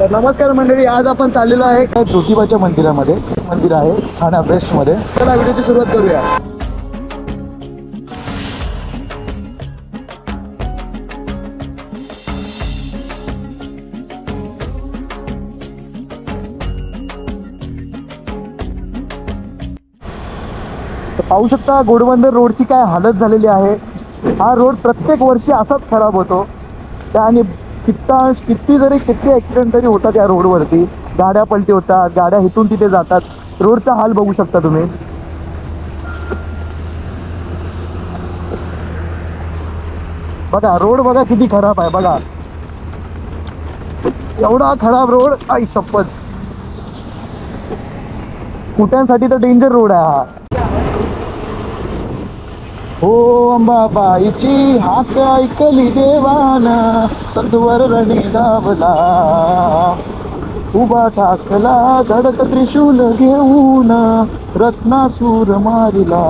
तर नमस्कार मंडळी, आज आपण चाललेलो आहे काय ज्योतिबाच्या मंदिरामध्ये. मंदिर आहे ठाणे वेस्ट मध्ये. चला व्हिडिओची सुरुवात करूया. तर पाहू शकता घोडबंदर रोडची काय हालत झालेली आहे. हा रोड प्रत्येक वर्षी असाच खराब होतो आणि किती ॲक्सिडेंट तरी होतात या रोडवरती. गाड्या पलटी होतात, गाड्या इथून तिथे जातात. रोडचा हाल बघू शकता तुम्ही. बघा रोड बघा किती खराब आहे. बघा एवढा खराब रोड, आई शपथ. कुठ्यांसाठी तर डेंजर रोड आहे हा. हो अंबाबाईची हाक ऐकली देवाना, सत्वर रणी धावला, उभा ठाकला धडक त्रिशूल घेऊन, रत्नासूर मारिला,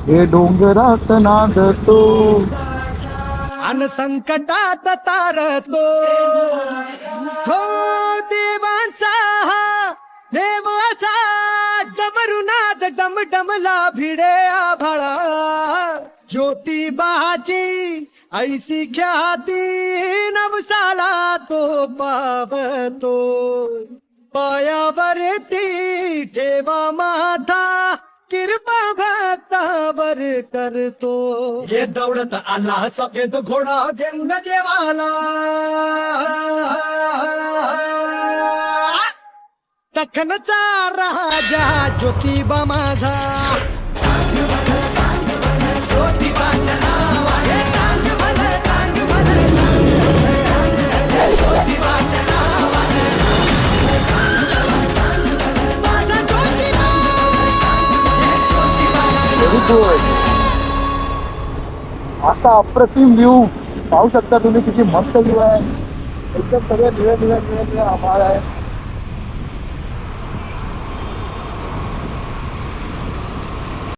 हे डोंगरात नांदतो अन संकटात तारतो. हो देवांचा देव असा डमरुनाद डमडमला भिडे आभाळा. ज्योतिबाची ऐसी ख्याती नवसाला तो पावतो. पायावरती ठेवा माथा कृपा भक्तावर करतो. ये दौडत आला सफेद घोडा घेऊन देवाला. दख्खनचा राजा ज्योतिबा माझा. ज्योतिबाच्या नावाने चांग भलं, चांग भलं, ज्योतिबाच्या नावाने माझा ज्योतिबा. असा अप्रतिम व्ह्यू पाहू शकता तुम्ही. किती मस्त व्ह्यू आहे. एकदम सगळं निळं आभाळ आहे.